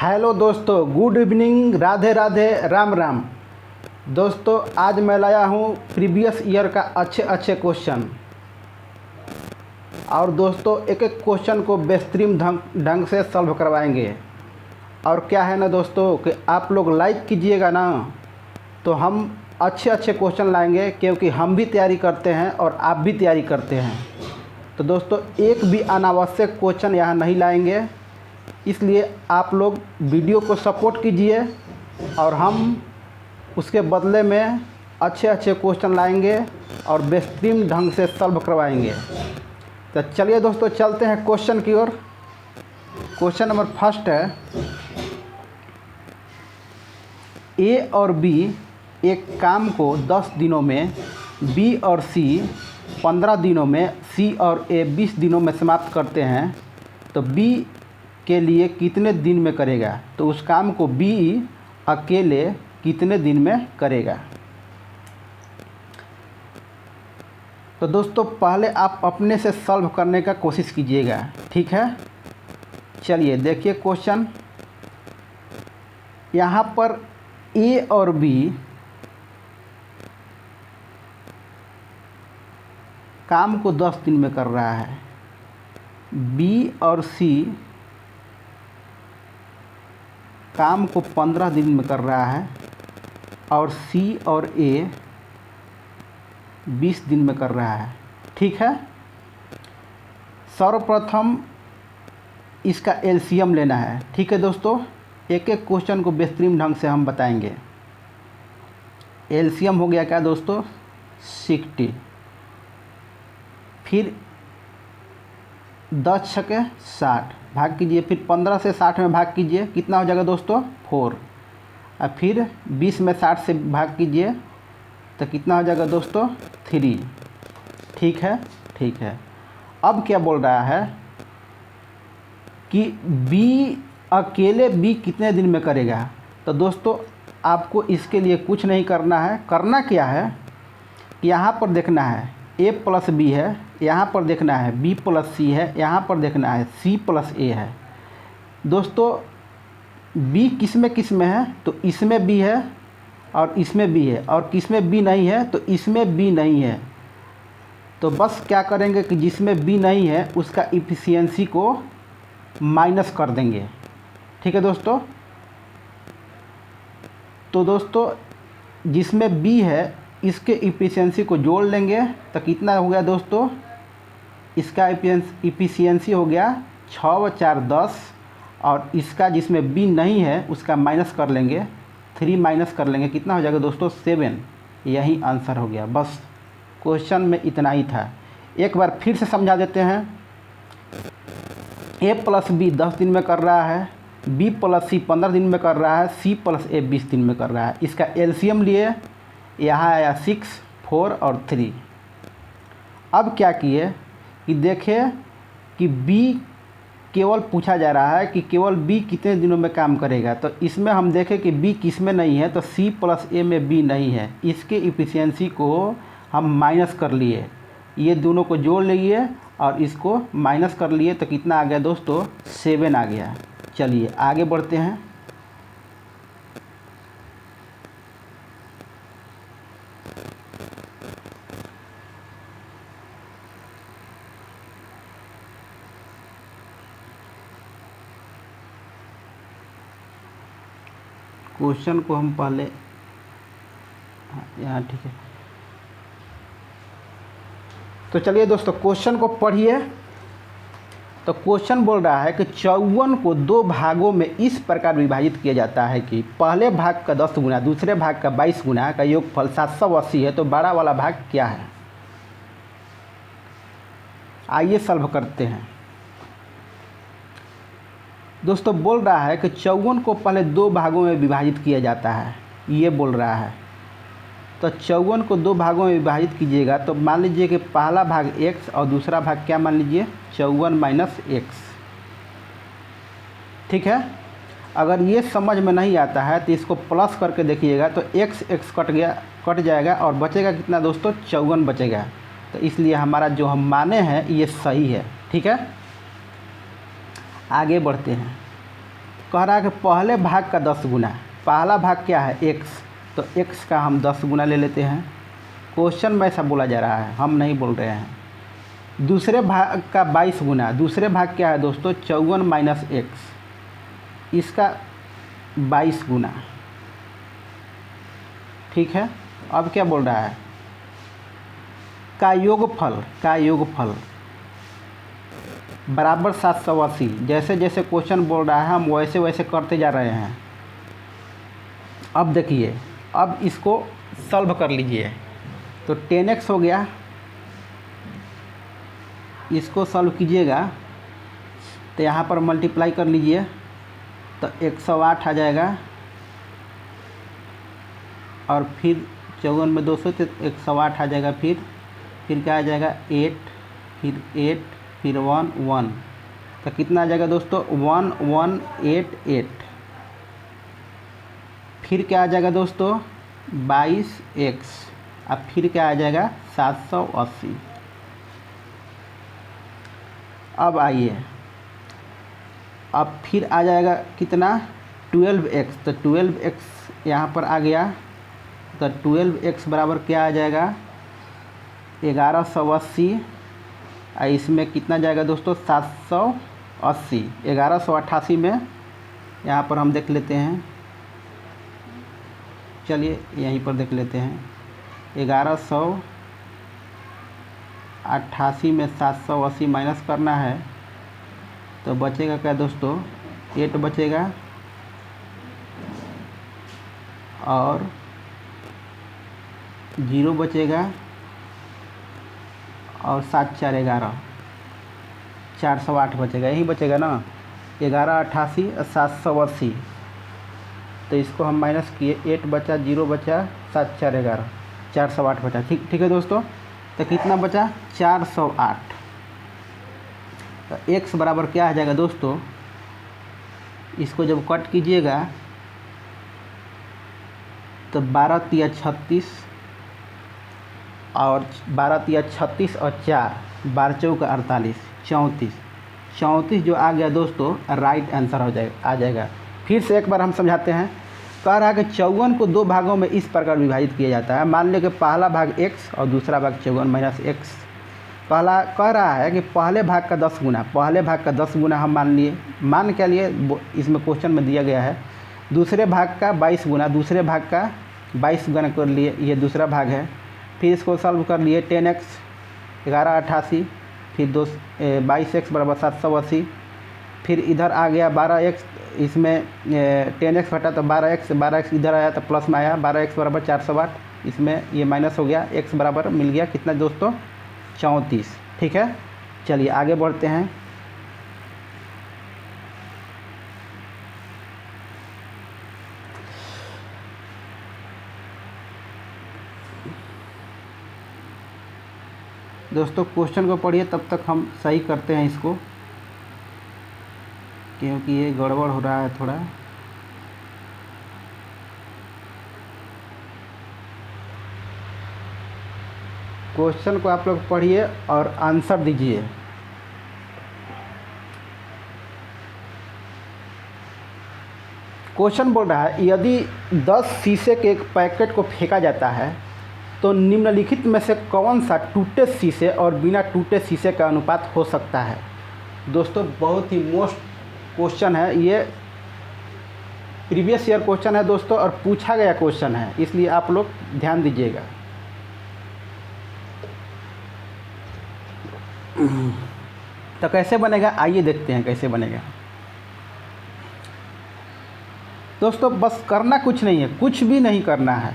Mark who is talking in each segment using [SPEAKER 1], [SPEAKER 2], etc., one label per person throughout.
[SPEAKER 1] Hello दोस्तों, good evening, Radhe Radhe, Ram Ram. दोस्तों आज मैं लाया हूँ प्रीवियस ईयर का अच्छे क्वेश्चन। और दोस्तों एक एक क्वेश्चन को बेहतरीन ढंग से सॉल्व करवाएंगे। और क्या है ना दोस्तों कि आप लोग लाइक कीजिएगा ना तो हम अच्छे क्वेश्चन लाएंगे, क्योंकि हम भी तैयारी करते हैं और आप भी तैयारी करते हैं। तो दोस्तों एक भी अनावश्यक क्वेश्चन यहाँ नहीं लाएंगे, इसलिए आप लोग वीडियो को सपोर्ट कीजिए और हम उसके बदले में अच्छे क्वेश्चन लाएंगे और बेहतरीन ढंग से सॉल्व करवाएंगे। तो चलिए दोस्तों चलते हैं क्वेश्चन की ओर। क्वेश्चन नंबर फर्स्ट है, ए और बी एक काम को 10 दिनों में, बी और सी 15 दिनों में, सी और ए 20 दिनों में समाप्त करते हैं, तो बी के लिए कितने दिन में करेगा? तो उस काम को बी अकेले कितने दिन में करेगा? तो दोस्तों पहले आप अपने से सॉल्व करने का कोशिश कीजिएगा, ठीक है। चलिए देखिए क्वेश्चन। यहाँ पर ए और बी काम को 10 दिन में कर रहा है, बी और सी काम को 15 दिन में कर रहा है, और सी और ए 20 दिन में कर रहा है, ठीक है। सर्वप्रथम इसका एलसीएम लेना है, ठीक है दोस्तों। एक एक क्वेश्चन को बेहतरीन ढंग से हम बताएंगे। एलसीएम हो गया क्या दोस्तों? 60। फिर 10 छके 60 भाग कीजिए, फिर 15 से 60 में भाग कीजिए, कितना हो जाएगा दोस्तों? 4। और फिर 20 में 60 से भाग कीजिए तो कितना हो जाएगा दोस्तों? 3। ठीक है। अब क्या बोल रहा है कि बी अकेले बी कितने दिन में करेगा? तो दोस्तों आपको इसके लिए कुछ नहीं करना है। करना क्या है, यहाँ पर देखना है ए प्लस बी है, यहाँ पर देखना है बी प्लस सी है, यहाँ पर देखना है सी प्लस ए है। दोस्तों बी किस में है? तो इसमें बी है और इसमें बी है, और किस में बी नहीं है? तो इसमें बी नहीं है। तो बस क्या करेंगे कि जिसमें बी नहीं है उसका इफिशियंसी को माइनस कर देंगे, ठीक है दोस्तों। तो दोस्तों जिसमें बी है इसके इफिशियंसी को जोड़ लेंगे तो कितना हो गया दोस्तों? इसका इफिशियंसी हो गया 6 व 4 10, और इसका जिसमें बी नहीं है उसका माइनस कर लेंगे, 3 माइनस कर लेंगे, कितना हो जाएगा दोस्तों? 7। यही आंसर हो गया। बस क्वेश्चन में इतना ही था। एक बार फिर से समझा देते हैं। ए प्लस बी 10 दिन में कर रहा है, बी प्लस सी 15 दिन में कर रहा है, सी प्लस ए 20 दिन में कर रहा है। इसका एलसीएम लिए, यहाँ आया 6, 4 और 3। अब क्या किए कि देखें कि बी केवल पूछा जा रहा है कि केवल बी कितने दिनों में काम करेगा। तो इसमें हम देखें कि बी किस में नहीं है, तो सी प्लस ए में बी नहीं है। इसके इफिशियंसी को हम माइनस कर लिए, ये दोनों को जोड़ लिए और इसको माइनस कर लिए, तो कितना आ गया दोस्तों? 7 आ गया। चलिए आगे बढ़ते हैं। क्वेश्चन को हम पहले यहाँ, ठीक है। तो चलिए दोस्तों क्वेश्चन को पढ़िए। तो क्वेश्चन बोल रहा है कि 54 को 2 भागों में इस प्रकार विभाजित किया जाता है कि पहले भाग का 10 गुना, दूसरे भाग का 22 गुना का योगफल 780 है। तो बड़ा वाला भाग क्या है? आइए सॉल्व करते हैं। दोस्तों बोल रहा है कि 54 को पहले 2 भागों में विभाजित किया जाता है, ये बोल रहा है। तो 54 को 2 भागों में विभाजित कीजिएगा तो मान लीजिए कि पहला भाग x और दूसरा भाग क्या मान लीजिए? 54 माइनस x, ठीक है। अगर ये समझ में नहीं आता है तो इसको प्लस करके देखिएगा तो x कट जाएगा और बचेगा कितना दोस्तों? 54 बचेगा। तो इसलिए हमारा जो हम माने हैं ये सही है, ठीक है। आगे बढ़ते हैं। कह रहा है कि पहले भाग का 10 गुना, पहला भाग क्या है x, तो x का हम 10 गुना ले लेते हैं। क्वेश्चन में ऐसा बोला जा रहा है, हम नहीं बोल रहे हैं। दूसरे भाग का 22 गुना, दूसरे भाग क्या है दोस्तों 54 माइनस x, इसका 22 गुना। ठीक है, अब क्या बोल रहा है, का योगफल बराबर 780। जैसे जैसे क्वेश्चन बोल रहा है हम वैसे वैसे करते जा रहे हैं। अब देखिए, अब इसको सॉल्व कर लीजिए। तो 10x हो गया, इसको सॉल्व कीजिएगा तो यहाँ पर मल्टीप्लाई कर लीजिए तो 108 आ जाएगा, और फिर 54 में 200 तो 108 आ जाएगा। फिर क्या आ जाएगा 8, फिर 8, फिर 1 1, तो कितना आ जाएगा दोस्तों 1188। फिर क्या आ जाएगा दोस्तों 22x, अब फिर क्या आ जाएगा 780। अब आइए, अब फिर आ जाएगा कितना 12x, तो 12x यहाँ पर आ गया, तो 12x बराबर क्या आ जाएगा 1180। इसमें कितना जाएगा दोस्तों 780, 1188 में यहाँ पर हम देख लेते हैं, चलिए यहीं पर देख लेते हैं। 1188 में 780 माइनस करना है तो बचेगा क्या दोस्तों 8 बचेगा, और 0 बचेगा, और 7 4 11, 408 बचेगा, यही बचेगा ना 1188 और 780। तो इसको हम माइनस किए, 8 बचा, 0 बचा, 7 4 11, 408 बचा। ठीक है दोस्तों, तो कितना बचा 408। तो x बराबर क्या आ जाएगा दोस्तों, इसको जब कट कीजिएगा तो 12 तिया 36, और 12 तिया 36 और 4, 12 चौका 48, 34 जो आ गया दोस्तों राइट आंसर आ जाएगा। फिर से एक बार हम समझाते हैं। कह रहा है कि 54 को 2 भागों में इस प्रकार विभाजित किया जाता है। मान लें कि पहला भाग x और दूसरा भाग 54 माइनस x। कह रहा है कि पहले भाग का 10 गुना, पहले भाग का 10 गुना हम मान क्या लिए, इसमें क्वेश्चन में दिया गया है। दूसरे भाग का 22 गुना, दूसरे भाग का 22 गुना कर लिए, ये दूसरा भाग है। फिर इसको सॉल्व कर लिए 10x 1188, फिर 22x बराबर 780। फिर इधर आ गया 12x, इसमें 10x घटा तो 12x इधर आया तो प्लस में आया, 12x बराबर 408, इसमें ये माइनस हो गया, x बराबर मिल गया कितना दोस्तों 34। ठीक है, चलिए आगे बढ़ते हैं। दोस्तों क्वेश्चन को पढ़िए, तब तक हम सही करते हैं इसको, क्योंकि ये गड़बड़ हो रहा है थोड़ा। क्वेश्चन को आप लोग पढ़िए और आंसर दीजिए। क्वेश्चन बोल रहा है यदि 10 शीशे के एक पैकेट को फेंका जाता है तो निम्नलिखित में से कौन सा टूटे शीशे और बिना टूटे शीशे का अनुपात हो सकता है। दोस्तों बहुत ही मोस्ट क्वेश्चन है ये, प्रीवियस ईयर क्वेश्चन है दोस्तों, और पूछा गया क्वेश्चन है, इसलिए आप लोग ध्यान दीजिएगा। तो कैसे बनेगा, आइए देखते हैं कैसे बनेगा। दोस्तों बस करना कुछ नहीं है, कुछ भी नहीं करना है।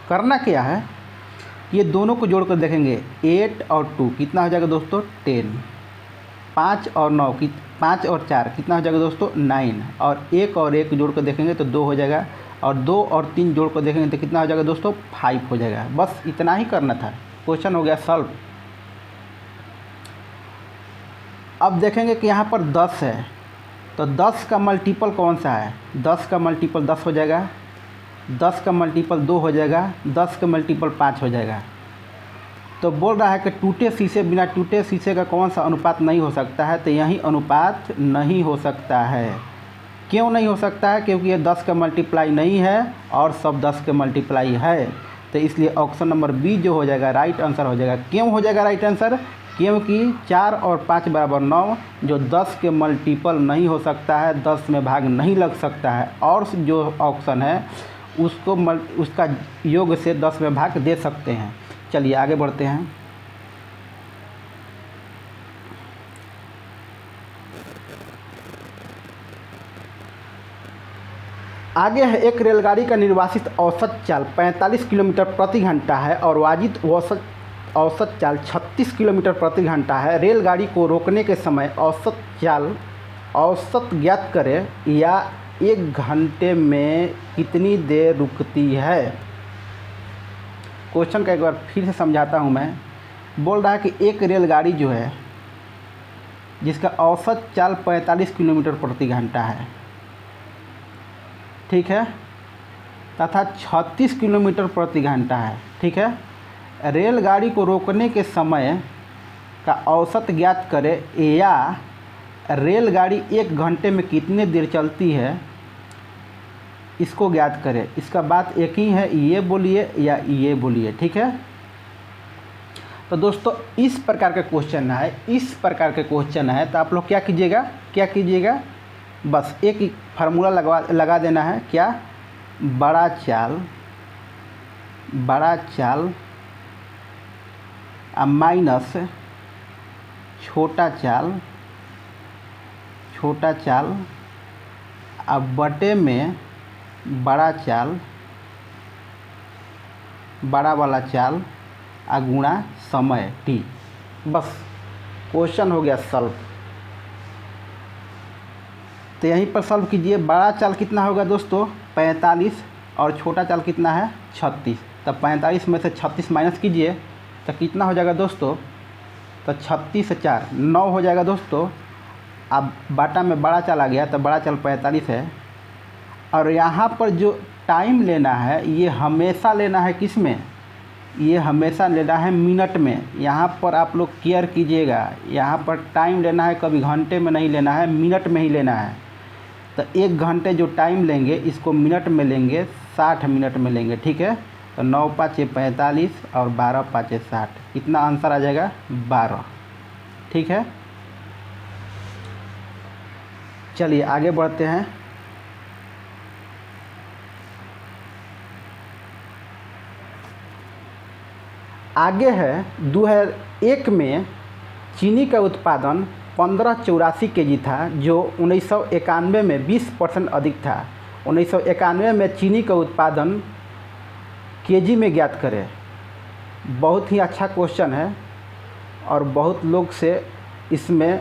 [SPEAKER 1] करना क्या है, ये दोनों को जोड़कर देखेंगे, 8 और 2 कितना हो जाएगा दोस्तों 10, 5 और 9 5 और 4 कितना हो जाएगा दोस्तों 9, और 1 और 1 जोड़ कर देखेंगे तो 2 हो जाएगा, और 2 और 3 जोड़ कर देखेंगे तो कितना हो जाएगा दोस्तों 5 हो जाएगा। बस इतना ही करना था, क्वेश्चन हो गया सॉल्व। अब देखेंगे कि यहाँ पर 10 है, तो 10 का मल्टीपल कौन सा है, 10 का मल्टीपल 10 हो जाएगा, 10 का मल्टीपल 2 हो जाएगा, 10 का मल्टीपल 5 हो जाएगा। तो बोल रहा है कि टूटे शीशे बिना टूटे शीशे का कौन सा अनुपात नहीं हो सकता है, तो यही अनुपात नहीं हो सकता है। क्यों नहीं हो सकता है? क्योंकि ये 10 का मल्टीप्लाई नहीं है और सब 10 के मल्टीप्लाई है, तो इसलिए ऑप्शन नंबर बी जो हो जाएगा राइट आंसर हो जाएगा। क्यों हो जाएगा राइट आंसर? क्योंकि 4 और 5 बराबर 9 जो 10 के मल्टीपल नहीं हो सकता है, 10 में भाग नहीं लग सकता है, और जो ऑप्शन है उसका योग से 10 में भाग दे सकते हैं। चलिए आगे बढ़ते हैं। आगे है, एक रेलगाड़ी का निर्वासित औसत चाल 45 किलोमीटर प्रति घंटा है और वाजित औसत चाल 36 किलोमीटर प्रति घंटा है। रेलगाड़ी को रोकने के समय औसत ज्ञात करें या 1 घंटे में कितनी देर रुकती है। क्वेश्चन का एक बार फिर से समझाता हूँ मैं। बोल रहा है कि एक रेलगाड़ी जो है जिसका औसत चाल 45 किलोमीटर प्रति घंटा है, ठीक है, तथा 36 किलोमीटर प्रति घंटा है, ठीक है। रेलगाड़ी को रोकने के समय का औसत ज्ञात करें या रेलगाड़ी 1 घंटे में कितने देर चलती है, इसको ज्ञात करें। इसका बात एक ही है, ये बोलिए या ये बोलिए, ठीक है। तो दोस्तों इस प्रकार के क्वेश्चन है, तो आप लोग क्या कीजिएगा, बस एक ही फार्मूला लगा देना है। क्या? बड़ा चाल माइनस छोटा चाल अब बटे में बड़ा वाला चाल गुणा समय t। बस क्वेश्चन हो गया सॉल्व। तो यहीं पर सॉल्व कीजिए। बड़ा चाल कितना होगा दोस्तों? 45 और छोटा चाल कितना है? 36। तब 45 में से 36 माइनस कीजिए तो कितना हो जाएगा दोस्तों? तो 36 से 4 9 हो जाएगा दोस्तों। अब बाटा में बड़ा चाल आ गया, तो बड़ा चाल 45 है। और यहाँ पर जो टाइम लेना है ये हमेशा लेना है किस में? ये हमेशा लेना है मिनट में। यहाँ पर आप लोग केयर कीजिएगा, यहाँ पर टाइम लेना है, कभी घंटे में नहीं लेना है, मिनट में ही लेना है। तो 1 घंटे जो टाइम लेंगे इसको मिनट में लेंगे, 60 मिनट में लेंगे, ठीक है। तो 9 5 45 और 12 5 60, कितना आंसर आ जाएगा? 12, ठीक है। चलिए आगे बढ़ते हैं। आगे है 2001 में चीनी का उत्पादन 1584 केजी था, जो 1991 में 20% अधिक था। 1991 में चीनी का उत्पादन केजी में ज्ञात करें। बहुत ही अच्छा क्वेश्चन है और बहुत लोग से इसमें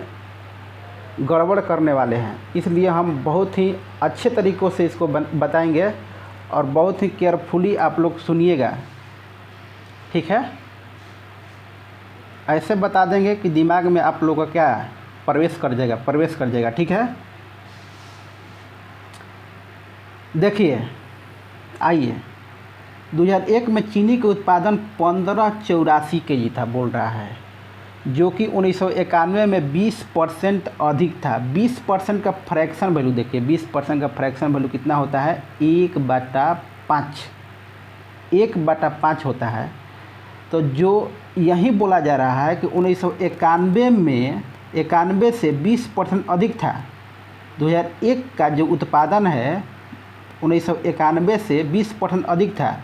[SPEAKER 1] गड़बड़ करने वाले हैं, इसलिए हम बहुत ही अच्छे तरीक़ों से इसको बताएंगे और बहुत ही केयरफुली आप लोग सुनिएगा, ठीक है। ऐसे बता देंगे कि दिमाग में आप लोगों का क्या प्रवेश कर जाएगा, ठीक है। देखिए आइए, 2001 में चीनी का उत्पादन 1584 केजी था बोल रहा है, जो कि 1991 में 20% अधिक था। 20% का फ्रैक्शन वैल्यू देखिए, 20% का फ्रैक्शन वैल्यू कितना होता है? 1/5, 1/5 होता है। तो जो यही बोला जा रहा है कि 1991 में 91 से 20% अधिक था। 2001 का जो उत्पादन है 1991 से 20% अधिक था।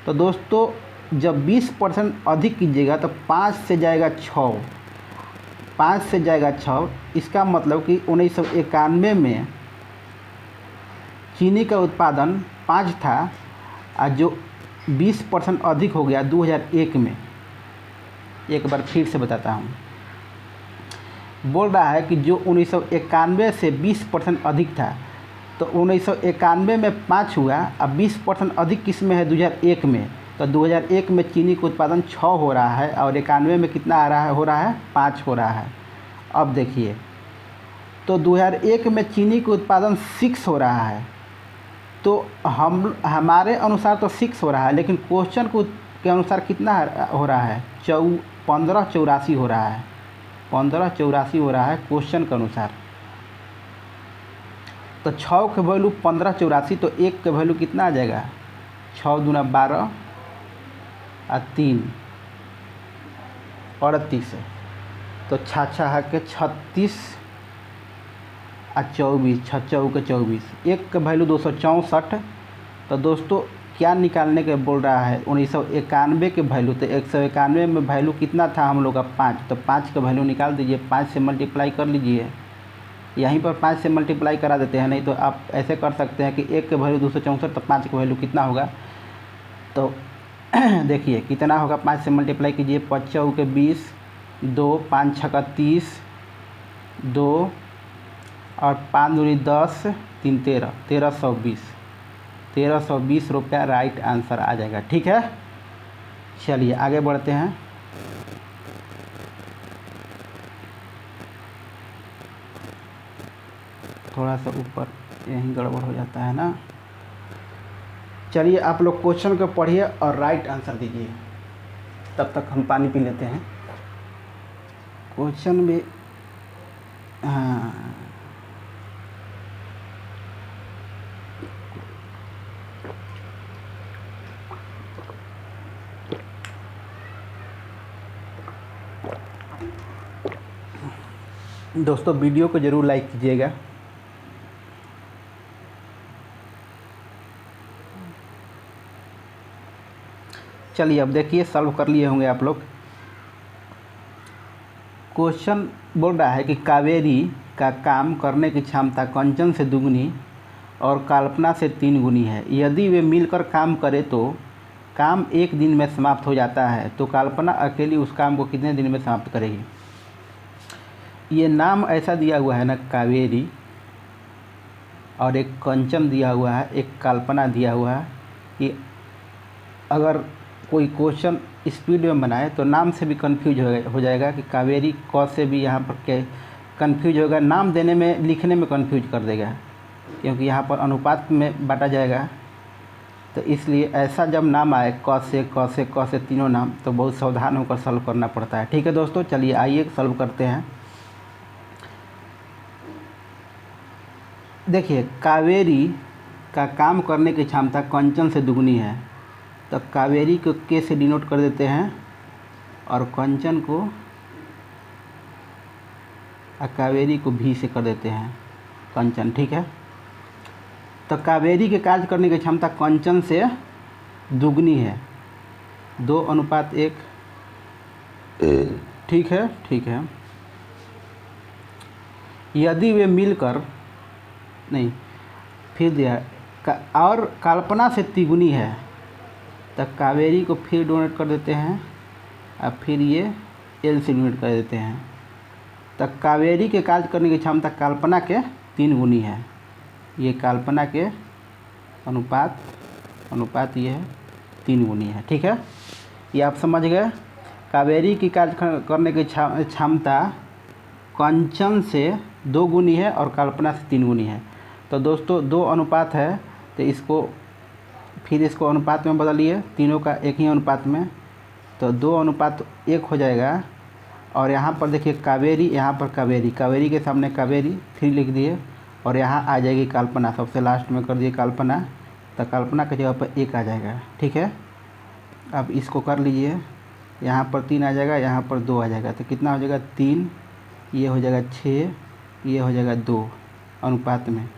[SPEAKER 1] तो दोस्तों जब 20% अधिक कीजिएगा तो 5 से जाएगा 6, 5 से जाएगा 6। इसका मतलब कि 1991 में चीनी का उत्पादन 5 था और जो 20% अधिक हो गया 2001 में। एक बार फिर से बताता हूँ, बोल रहा है कि जो 1991 से 20% अधिक था, तो 1991 में 5 हुआ, अब 20% अधिक किस में है? 2001 में। तो 2001 में चीनी का उत्पादन 6 हो रहा है और 91 में कितना हो रहा है? 5 हो रहा है। अब देखिए, तो 2001 में चीनी का उत्पादन 6 हो रहा है, तो हमारे अनुसार तो 6 हो रहा है, लेकिन क्वेश्चन के अनुसार कितना हो रहा है? 1584 हो रहा है, 1584 हो रहा है क्वेश्चन के अनुसार। तो 6 के वैल्यू 1584, तो 1 के वैल्यू कितना आ जाएगा 6 दूना 12 और 3 38, तो 6 के 36 और 24, 6 के 24, 1 का वैल्यू 264। तो दोस्तों क्या निकालने के बोल रहा है 1991 के वैल्यू। तो 191 में वैल्यू कितना था हम लोग का 5, तो 5 का वैल्यू निकाल दीजिए, 5 से मल्टीप्लाई कर लीजिए, यहीं पर 5 से मल्टीप्लाई करा देते हैं, नहीं तो आप ऐसे कर सकते हैं कि 1 के वैल्यू 264, तो 5 का वैल्यू कितना होगा। तो देखिए कितना होगा, 5 से मल्टीप्लाई कीजिए, 5 के 20, 2 5 6 का 30, 2 और 5 दूनी 10, 3 13, 1320 रुपया राइट आंसर आ जाएगा। ठीक है, चलिए आगे बढ़ते हैं। थोड़ा सा ऊपर यहीं गड़बड़ हो जाता है ना। चलिए आप लोग क्वेश्चन को पढ़िए और राइट आंसर दीजिए, तब तक हम पानी पी लेते हैं। क्वेश्चन भी हाँ, दोस्तों वीडियो को ज़रूर लाइक कीजिएगा। चलिए अब देखिए सॉल्व कर लिए होंगे आप लोग। क्वेश्चन बोल रहा है कि कावेरी का काम करने की क्षमता कंचन से दुगनी और कल्पना से 3 गुनी है। यदि वे मिलकर काम करें तो काम 1 दिन में समाप्त हो जाता है, तो कल्पना अकेली उस काम को कितने दिन में समाप्त करेगी। ये नाम ऐसा दिया हुआ है ना, कावेरी, और एक कंचन दिया हुआ है, एक कल्पना दिया हुआ है, कि अगर कोई क्वेश्चन स्पीड में बनाए तो नाम से भी कंफ्यूज हो जाएगा कि कावेरी क से भी यहाँ पर के कंफ्यूज होगा, नाम देने में लिखने में कंफ्यूज कर देगा, क्योंकि यहाँ पर अनुपात में बांटा जाएगा। तो इसलिए ऐसा जब नाम आए क से तीनों नाम, तो बहुत सावधान होकर सॉल्व करना पड़ता है। ठीक है दोस्तों, चलिए आइए सॉल्व करते हैं। देखिए कावेरी का काम करने की क्षमता कंचन से दुगनी है, तो कावेरी को के से डिनोट कर देते हैं और कंचन को कावेरी को भी से कर देते हैं कंचन। ठीक है, तो कावेरी के कार्य करने की क्षमता कंचन से दुगनी है, 2:1। ठीक है, ठीक है। यदि वे मिलकर नहीं, फिर दिया और कल्पना से तिगुनी है, तो कावेरी को फिर डोनेट कर देते हैं और फिर ये एल से डोनेट कर देते हैं। तो कावेरी के कार्य करने की क्षमता कल्पना के 3 गुनी है। ये कल्पना के अनुपात ये है 3 गुनी है। ठीक है, ये आप समझ गए। कावेरी की कार्य करने की क्षमता कंचन से 2 गुनी है और कल्पना से 3 गुनी है। तो दोस्तों 2 अनुपात है, तो इसको अनुपात में बदलिए, तीनों का एक ही अनुपात में, तो 2:1 हो जाएगा। और यहाँ पर देखिए कावेरी, यहाँ पर कावेरी के सामने कावेरी 3 लिख दिए, और यहाँ आ जाएगी कल्पना, सबसे लास्ट में कर दिए कल्पना, तो कल्पना की जगह पर 1 आ जाएगा। ठीक है, अब इसको कर लीजिए, यहाँ पर 3 आ जाएगा, यहाँ पर 2 आ जाएगा, तो कितना हो जाएगा 3, ये हो जाएगा 6, ये हो जाएगा 2 अनुपात में,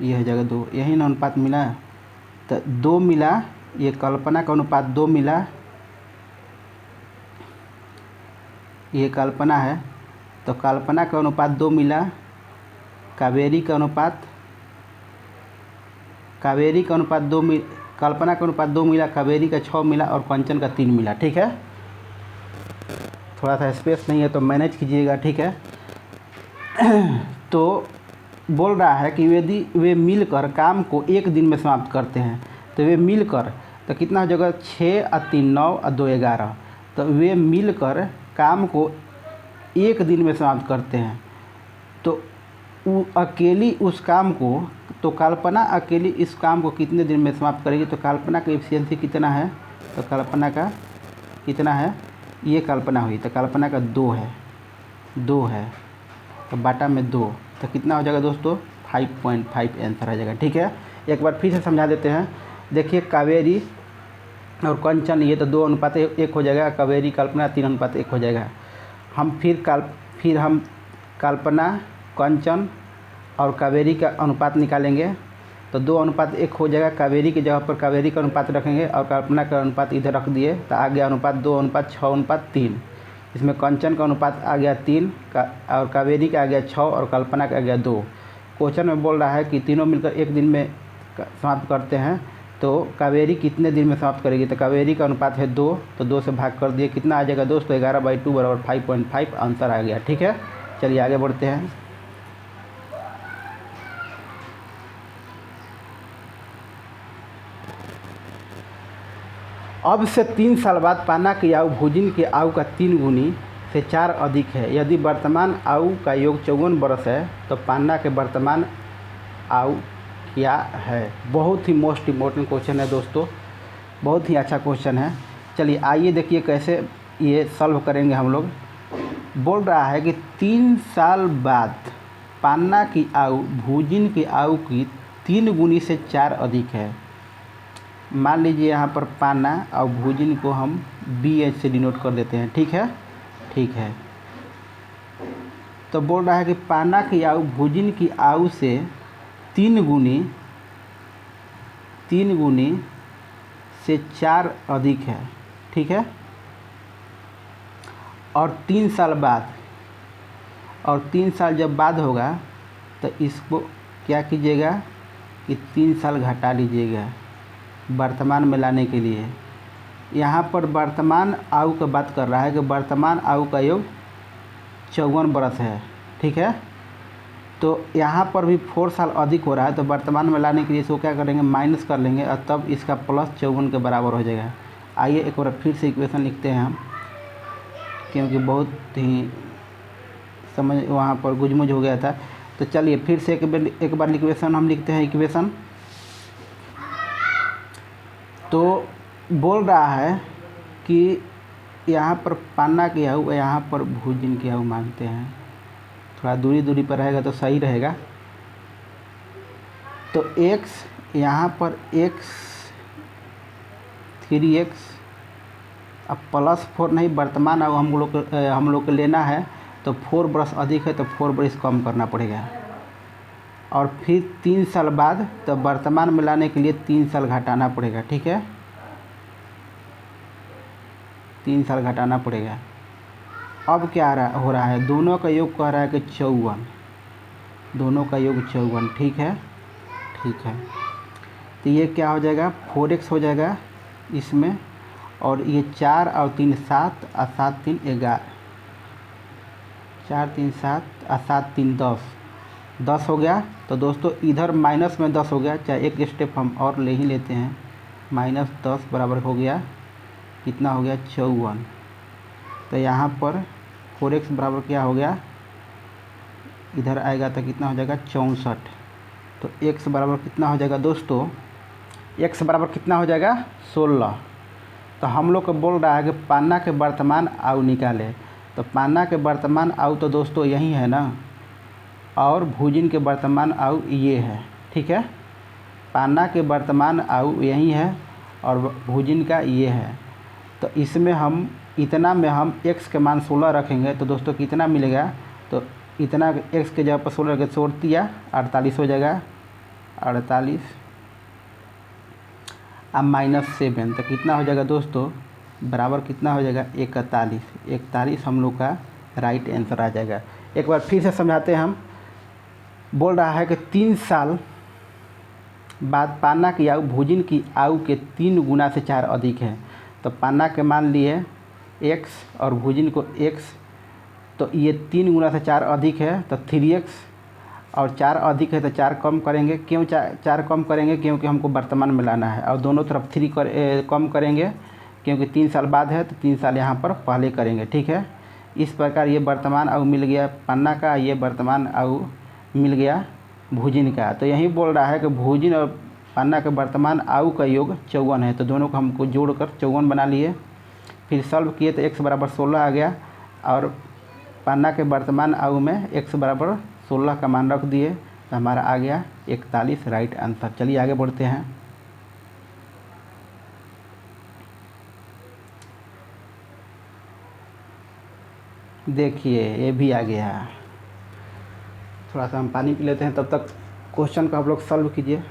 [SPEAKER 1] ये हो जाएगा 2, यही ना अनुपात मिला। तो 2 मिला, ये कल्पना का अनुपात 2 मिला, ये कल्पना है, तो कल्पना का अनुपात 2 मिला, कावेरी का अनुपात 2 कल्पना का अनुपात 2 मिला, कावेरी का 6 मिला और कंचन का 3 मिला। ठीक है, थोड़ा सा स्पेस नहीं है तो मैनेज कीजिएगा। ठीक है, तो बोल रहा है कि यदि वे मिलकर काम को 1 दिन में समाप्त करते हैं, तो वे मिलकर, तो कितना हो जाएगा 6 और 3 9 और 2 11, तो वे मिलकर काम को 1 दिन में समाप्त करते हैं, तो अकेली उस काम को, तो कल्पना अकेली इस काम को कितने दिन में समाप्त करेगी। तो कल्पना का एफिशिएंसी कितना है, तो कल्पना का कितना है, ये कल्पना हुई, तो कल्पना का 2 है, तो बाटा में 2, तो कितना हो जाएगा दोस्तों 5.5 आंसर आ जाएगा। ठीक है, एक बार फिर से समझा देते हैं। देखिए कावेरी और कंचन ये तो 2:1 हो जाएगा, कावेरी कल्पना 3:1 हो जाएगा। हम फिर हम कल्पना, कंचन और कावेरी का अनुपात निकालेंगे तो 2:1 हो जाएगा। कावेरी की जगह पर कावेरी का अनुपात रखेंगे और कल्पना का अनुपात इधर रख दिए तो आ गया अनुपात 2:6:3। इसमें कंचन का अनुपात आ गया 3 और कावेरी का आ गया 6 और कल्पना का आ गया 2। क्वेश्चन में बोल रहा है कि तीनों मिलकर एक दिन में समाप्त करते हैं, तो कावेरी कितने दिन में समाप्त करेगी? तो कावेरी का अनुपात है 2, तो 2 से भाग कर दिए, कितना आ जाएगा दोस्तों? 11/2 बराबर 5.5 आंसर आ गया। ठीक है, चलिए आगे बढ़ते हैं। अब से 3 साल बाद पाना की आयु भूजिन की आयु का 3 गुनी से 4 अधिक है। यदि वर्तमान आयु का योग 54 वर्ष है तो पाना के वर्तमान आयु क्या है? बहुत ही मोस्ट इम्पोर्टेंट क्वेश्चन है दोस्तों, बहुत ही अच्छा क्वेश्चन है। चलिए आइए देखिए कैसे ये सॉल्व करेंगे हम लोग। बोल रहा है कि 3 साल बाद पाना की आयु भूजिन की आयु की 3 गुनी से 4 अधिक है। मान लीजिए यहाँ पर पाना और भूजिन को हम BH से डिनोट कर देते हैं। ठीक है, ठीक है। तो बोल रहा है कि पाना की आयु भूजिन की आयु से 3 गुनी से 4 अधिक है। ठीक है, और 3 साल बाद, और 3 साल जब बाद होगा तो इसको क्या कीजिएगा कि 3 साल घटा लीजिएगा वर्तमान में लाने के लिए। यहाँ पर वर्तमान आयु का बात कर रहा है कि वर्तमान आयु का योग 54 वर्ष है। ठीक है, तो यहाँ पर भी 4 साल अधिक हो रहा है, तो वर्तमान में लाने के लिए इसको क्या करेंगे? माइनस कर लेंगे और तब इसका प्लस 54 के बराबर हो जाएगा। आइए एक बार फिर से इक्वेशन लिखते हैं हम, क्योंकि बहुत ही समझ वहाँ पर गुजमुज हो गया था। तो चलिए फिर से एक बार इक्वेशन हम लिखते हैं। इक्वेशन तो बोल रहा है कि यहाँ पर पाना की आयु, यहाँ पर भूजिन की आयु मानते हैं, थोड़ा दूरी पर रहेगा तो सही रहेगा। तो x यहाँ पर x 3x अब +4 नहीं, वर्तमान आयु हम लोग को लेना है तो 4 वर्ष अधिक है तो 4 वर्ष कम करना पड़ेगा। और फिर 3 साल बाद तो वर्तमान में लाने के लिए 3 साल घटाना पड़ेगा। ठीक है, 3 साल घटाना पड़ेगा। अब क्या हो रहा है? दोनों का योग कह रहा है कि 54, दोनों का योग 54। ठीक है, ठीक है। तो ये क्या हो जाएगा? 4x हो जाएगा इसमें, और ये 4 और 3 7 और 7 3 11, 4 3 7 और 7 3 10 हो गया। तो दोस्तों इधर माइनस में 10 हो गया, चाहे एक स्टेप हम और ले ही लेते हैं। -10 बराबर हो गया, कितना हो गया? 54। तो यहाँ पर 4x बराबर क्या हो गया? इधर आएगा तो कितना हो जाएगा? 64। तो x बराबर कितना हो जाएगा दोस्तों? x बराबर कितना हो जाएगा? 16। तो हम लोग को बोल रहा है कि पाना के वर्तमान आयु निकाले। तो पाना के वर्तमान आयु तो दोस्तों यही है ना, और भूजिन के वर्तमान आयु ये है। ठीक है, पाना के वर्तमान आयु यही है और भूजिन का ये है। तो इसमें हम इतना में हम x के मान 16 रखेंगे तो दोस्तों कितना मिलेगा? तो इतना x के जगह पर 16 रखें, 48 हो जाएगा, 48 अब -7 तो कितना हो जाएगा दोस्तों? बराबर कितना हो जाएगा? 41 हम लोग का राइट आंसर आ जाएगा। एक बार फिर से समझाते हैं हम। बोल रहा है कि 3 साल बाद पाना की आयु भूजिन की आयु के 3 गुना से 4 अधिक है। तो पाना के मान लिए x और भूजिन को x, तो ये 3 गुना से 4 अधिक है तो 3x, और 4 अधिक है तो 4 कम करेंगे। क्यों 4 कम करेंगे? क्योंकि हमको वर्तमान में लाना है, और दोनों तरफ 3 कम करेंगे क्योंकि 3 साल बाद है तो 3 साल यहाँ पर पहले करेंगे। ठीक है, इस प्रकार ये वर्तमान आयु मिल गया पाना का, ये वर्तमान आयु मिल गया भूजिन का। तो यही बोल रहा है कि भूजिन और पाना के वर्तमान आयु का योग 54 है, तो दोनों को हमको जोड़कर 54 बना लिए। फिर सॉल्व किए तो x बराबर 16 आ गया, और पाना के वर्तमान आयु में x बराबर 16 का मान रख दिए तो हमारा आ गया 41 राइट आंसर। चलिए आगे बढ़ते हैं। देखिए ये भी आ गया। थोड़ा सा हम पानी पी लेते हैं, तब तक क्वेश्चन को आप लोग सॉल्व कीजिए।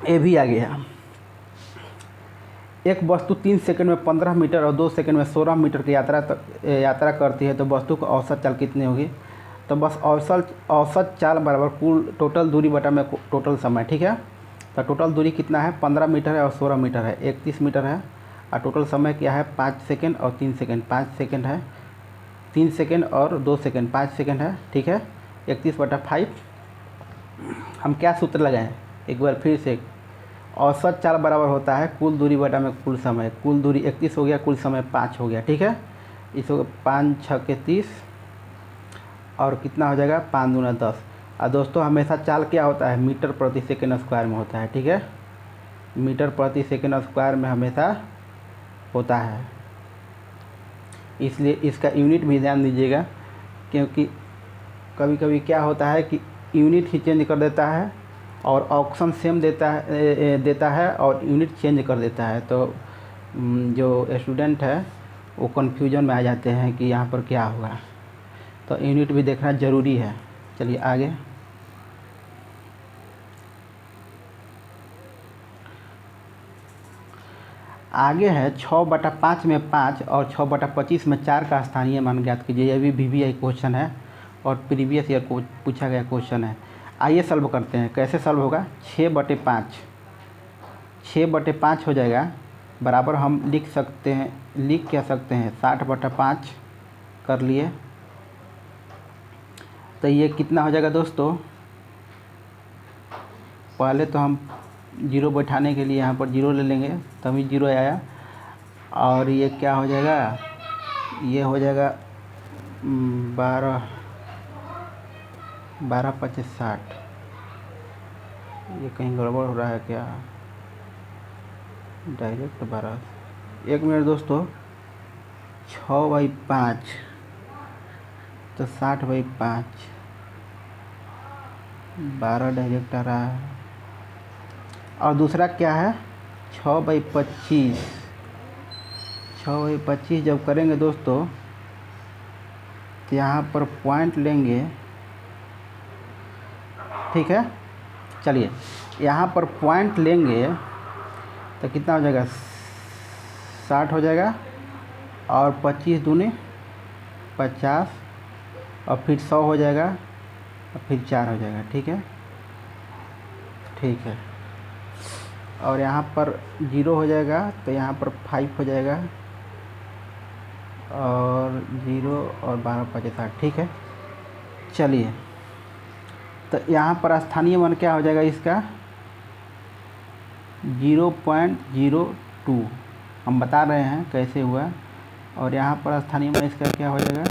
[SPEAKER 1] ये भी आ गया। एक वस्तु 3 सेकंड में 15 मीटर और 2 सेकंड में 16 मीटर की यात्रा करती है, तो वस्तु को औसत चाल कितनी होगी। तो बस औसत चाल बराबर कुल टोटल दूरी बटा में टोटल समय। ठीक है, तो टोटल दूरी कितना है, 15 मीटर है और 16 मीटर है, 31 मीटर है। और टोटल समय क्या है, 5 सेकंड और 3 सेकंड। 5 सेकंड है, 3 सेकंड और 2 सेकंड, 5 सेकंड है। ठीक है, 31/5। हम क्या सूत्र लगाएं, एक बार फिर से। औसत चाल बराबर होता है कुल दूरी बटा में कुल समय। कुल दूरी 31 हो गया, कुल समय 5 हो गया। ठीक है, इसको 5 6 30 और कितना हो जाएगा, 5 दूना 10। और दोस्तों हमेशा चाल क्या होता है, मीटर प्रति सेकंड स्क्वायर में होता है। ठीक है, मीटर प्रति सेकंड स्क्वायर में हमेशा होता है, इसलिए इसका यूनिट भी ध्यान दीजिएगा, क्योंकि कभी कभी क्या होता है कि यूनिट ही चेंज कर देता है और ऑप्शन सेम देता है और यूनिट चेंज कर देता है। तो जो स्टूडेंट है वो कन्फ्यूजन में आ जाते हैं कि यहाँ पर क्या होगा। तो यूनिट भी देखना ज़रूरी है। चलिए आगे। आगे है 6/5 में 5 और 6/25 में 4 का स्थानीय मान ज्ञात कीजिए। यह भी VBI क्वेश्चन है और प्रीवियस ईयर को पूछा गया क्वेश्चन है। आइए सॉल्व करते हैं। कैसे सॉल्व होगा, 6/5 6/5 हो जाएगा बराबर हम लिख क्या सकते हैं 60/5 कर लिए। तो ये कितना हो जाएगा दोस्तों, पहले तो हम जीरो बैठाने के लिए यहाँ पर जीरो ले लेंगे, तभी जीरो आया। और ये क्या हो जाएगा, ये हो जाएगा 12/5 60। ये कहीं गड़बड़ हो रहा है क्या, डायरेक्ट 12। एक मिनट दोस्तों, 6/5 तो 60/5, 12 डायरेक्ट आ रहा है। और दूसरा क्या है 6/25। 6/25 जब करेंगे दोस्तों तो यहाँ पर पॉइंट लेंगे। ठीक है, चलिए यहाँ पर पॉइंट लेंगे तो कितना हो जाएगा, 60 हो जाएगा और 25 दूनी 50 और फिर 100 हो जाएगा और फिर 4 हो जाएगा। ठीक है, ठीक है। और यहाँ पर 0 हो जाएगा तो यहाँ पर 5 हो जाएगा और 0 और 12/5 60। ठीक है, चलिए तो यहाँ पर स्थानीय मान क्या हो जाएगा इसका, 0.02 हम बता रहे हैं कैसे हुआ। और यहाँ पर स्थानीय मान इसका क्या हो जाएगा,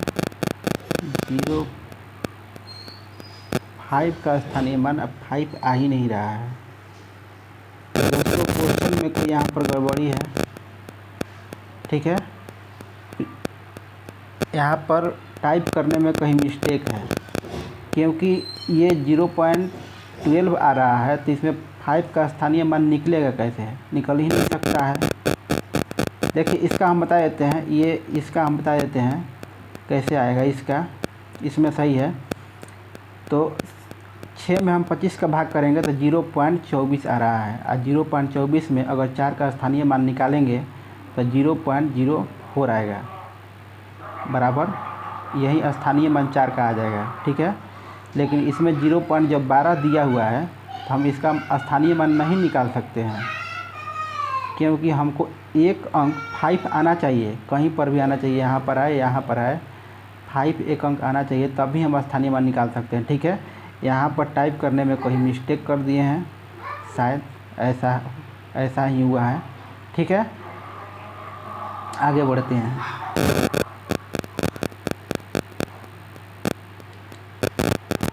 [SPEAKER 1] 0.5 का स्थानीय मान। अब 5 आ ही नहीं रहा है दोस्तों, क्वेश्चन में कोई यहाँ पर गड़बड़ी है। ठीक है, यहाँ पर टाइप करने में कहीं मिस्टेक है, क्योंकि ये 0.12 आ रहा है, तो इसमें 5 का स्थानीय मान निकलेगा कैसे, निकल ही नहीं सकता है। देखिए इसका हम बता देते हैं, इसका हम बता देते हैं कैसे आएगा इसका। इसमें सही है तो 6 में हम 25 का भाग करेंगे तो 0.24 आ रहा है। और 0.24 में अगर 4 का स्थानीय मान निकालेंगे तो 0.04 आएगा, बराबर यही स्थानीय मान 4 का आ जाएगा। ठीक है, लेकिन इसमें 0.12 दिया हुआ है तो हम इसका स्थानीय मान नहीं निकाल सकते हैं, क्योंकि हमको एक अंक 5 आना चाहिए, कहीं पर भी आना चाहिए, यहाँ पर आए यहाँ पर आए 5 एक अंक आना चाहिए, तभी हम स्थानीय मान निकाल सकते हैं। ठीक है, यहाँ पर टाइप करने में कोई मिस्टेक कर दिए हैं, शायद ऐसा ही हुआ है। ठीक है, आगे बढ़ते हैं।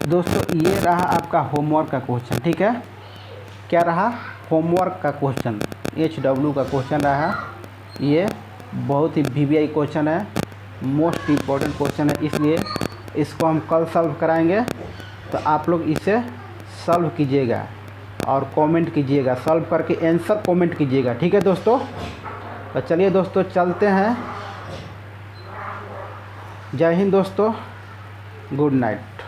[SPEAKER 1] दोस्तों ये रहा आपका होमवर्क का क्वेश्चन। ठीक है, क्या रहा, होमवर्क का क्वेश्चन, HW का क्वेश्चन रहा। ये बहुत ही VBI क्वेश्चन है, मोस्ट इम्पोर्टेंट क्वेश्चन है, इसलिए इसको हम कल सॉल्व कराएंगे। तो आप लोग इसे सॉल्व कीजिएगा और कमेंट कीजिएगा, सॉल्व करके आंसर कमेंट कीजिएगा, ठीक है दोस्तों। तो चलिए दोस्तों चलते हैं। जय हिंद दोस्तों, गुड नाइट।